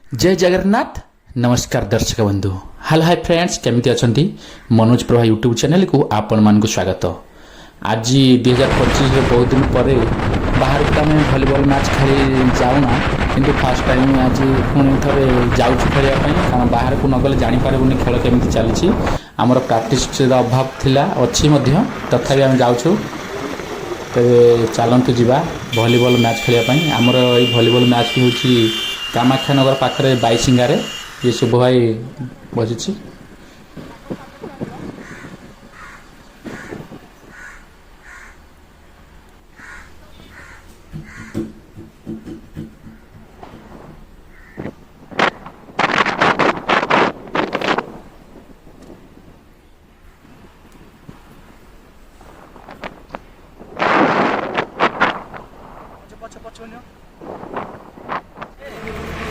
जय जगन्नाथ। नमस्कार दर्शक बंधु। हाल हाय फ्रेंड्स, केमिति अछंती? मनोज प्रभा यूट्यूब चैनल को आपण मान को स्वागत। आज 2025 बहुत दिन पर बाहर को आम भलीबल मैच खेली जाऊना, किंतु फास्ट टाइम आज पुणी थे जाऊँ खेलवाई, कारण बाहर को नगले जापारूनी खेल केमी चली। आमर प्राक्टिस अभाव थिला अच्छी तथापि आम जाऊँ। तेरे चलतु जा भलीबल मैच खेलवाई। आमर ये भलीबल मैच भी हूँ कामाख्यानगर पाखे बाईसिंगारे। ये शुभ भाई बजुची।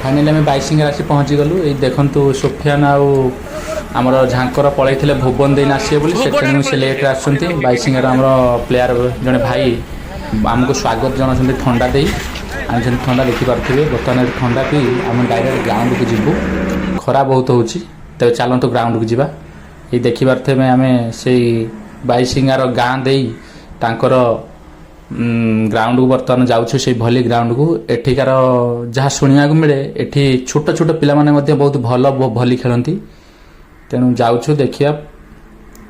फाइनाली आम बाईसिंगार आसी पहुँची गलु। ये देखु सोफियान आमर झांकर पलैते भुवन देन आसे बोली से लेट्रे आसुँच। बाईसिंगार आमर प्लेयर जड़े भाई आमको स्वागत जनाते ठंडा दे आम ठंडा देखिपे। बर्तमान ठंडा पी आम डायरेक्ट ग्राउंड को जीवु। खरा बहुत हो चलतु ग्राउंड को जीवा। ये देखिपे आम से बाईसिंगार गाँ दे ग्राउंड को बर्तमान जाऊँ से भली ग्राउंड को। एठिकार जहाँ शुणा मिले एठी छोट छोट पिला माने मध्य बहुत भल भली खेलती। तेणु जाऊँ देखिया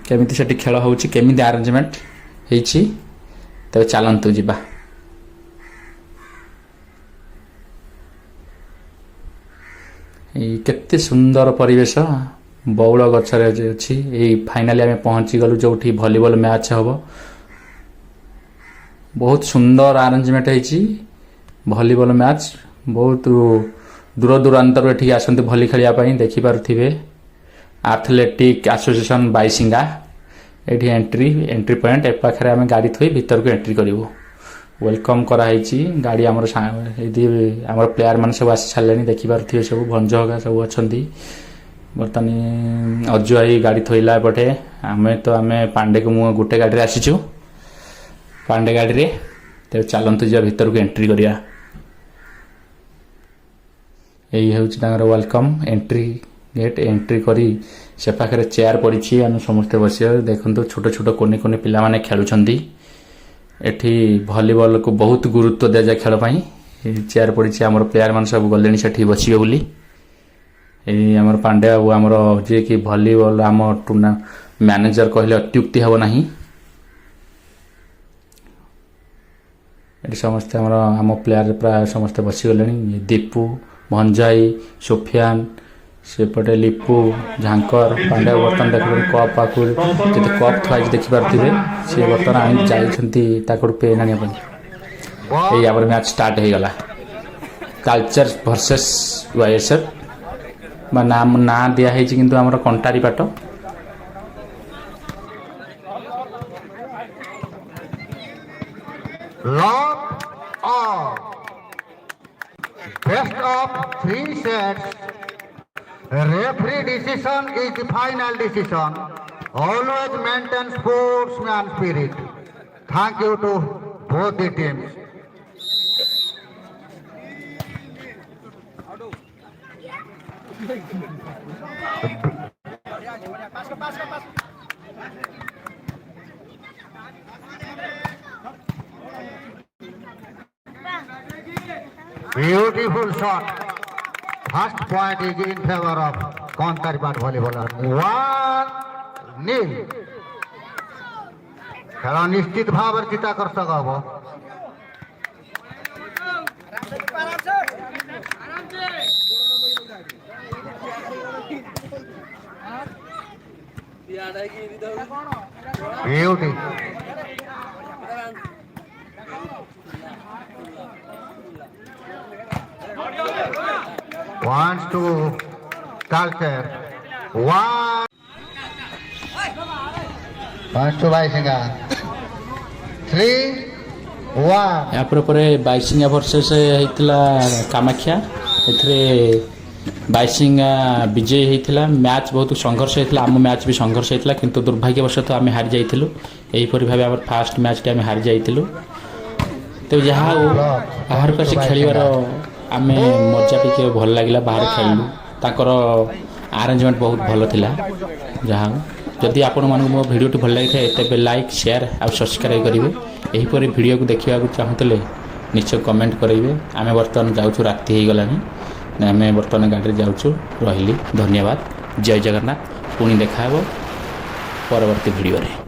केमिति सेठी खेल होची, केमिति अरेंजमेंट होईची। तबे चलंतु जिबा। केते सुंदर परिवेश बौल गछरे अछि। ए फाइनली आमे पहुंची गलु जोठी भलीबॉल मैच हबो। बहुत सुंदर अरेंजमेंट है भलीबॉल मैच। बहुत दूर दूरांतर एठी आसंती भली खेलिया पई। देखि पारुथिबे एथलेटिक एसोसिएशन बाईसिंगा। एठी एंट्री पॉइंट ए पाखरे आमे गाड़ी थोई भीतर को एंट्री करिवो। वेलकम करा हैची गाड़ी। हमर हमर प्लेयर मान सब आसी छालेनी। देखि पारुथिबे सब भंज होगा सब अछंती। बर्तनी अजु आई गाड़ी थोइला पटे आमे तो आमे पांडे को मु गुटे गाड़ी रे आसीछु, पांडे गाड़ी रे। तेरे चलतु जा भीतर को एंट्री करिया। यही हूँ वेलकम एंट्री गेट। एंट्री करी से पाखे चेयर पड़ी आम समस्ते बस। देखो छोट छोट कोने कोने पिला माने खेलुछंती। एठी भलीबॉल को बहुत गुरुत्व दिया जाए खेल पाई। चेयर पड़ी आमर प्लेयर मान सब गले से बसवे बोली। आमर पांडे बाबू आमर जी कि भलीबॉल आम टूर्ना मैनेजर कहले अत्युक्ति हम ना। ये समस्ते आम प्लेयर प्राय समस्ते बसीगले। दीपू, भंजाई, सोफियान, सेपटे लिपू, झांकर, पांडे बर्तमान देख कप पाक कप थी देखिपे। सी बर्तमान आनी जाती पेन आने। ये मैच स्टार्ट हो गला। कल्चर वर्सेस वाईएसएफ नाम ना दिखाई कि कंटारी पाट। Lock on. Best of 3 sets. Referee decision is the final decision. Always maintain sportsman spirit. Thank you to both the teams. Beautiful shot. First point is in favor of Kontaripat volleyballer. 1-0. खेल निश्चित भाव चित्ताकर्षक हम। Beauty wants to culture. Wants to Baisinger. 3-1. या बाईसिंगा versus होता कामाख्या। एथरे बाईसिंगा विजय होता। Match बहुत संघर्ष होता। आम मैच भी संघर्ष होता, किंतु दुर्भाग्यवशत आम हारी जाइलु। यहीपरि भाव आम फास्ट मैच टे आम हारी जाइलु। तो जहाँ बाहर को खेल ଆମେ ମଜା ଟିକେ ଭଲ ଲାଗିଲା ବାହାରେ ଖେଳିଲୁ ତାଙ୍କର ଆରେଞ୍ଜମେଣ୍ଟ ବହୁତ ଭଲ ଥିଲା ଯାହା ହଉ ଯଦି ଆପଣମାନଙ୍କୁ ମୋ ଭିଡ଼ିଓଟି ଭଲ ଲାଗିଥାଏ ତେବେ ଲାଇକ୍ ସେୟାର ଆଉ ସବସ୍କ୍ରାଇବ୍ କରିବେ ଏହିପରି ଭିଡ଼ିଓକୁ ଦେଖିବାକୁ ଚାହୁଁଥିଲେ ନିଶ୍ଚୟ କମେଣ୍ଟ କରିବେ ଆମେ ବର୍ତ୍ତମାନ ଯାଉଛୁ ରାତି ହେଇଗଲାଣି ଆମେ ବର୍ତ୍ତମାନ ଗାଡ଼ିରେ ଯାଉଛୁ ରହିଲି ଧନ୍ୟବାଦ ଜୟ ଜଗନ୍ନାଥ ପୁଣି ଦେଖା ହେବ ପରବର୍ତ୍ତୀ ଭିଡ଼ିଓରେ।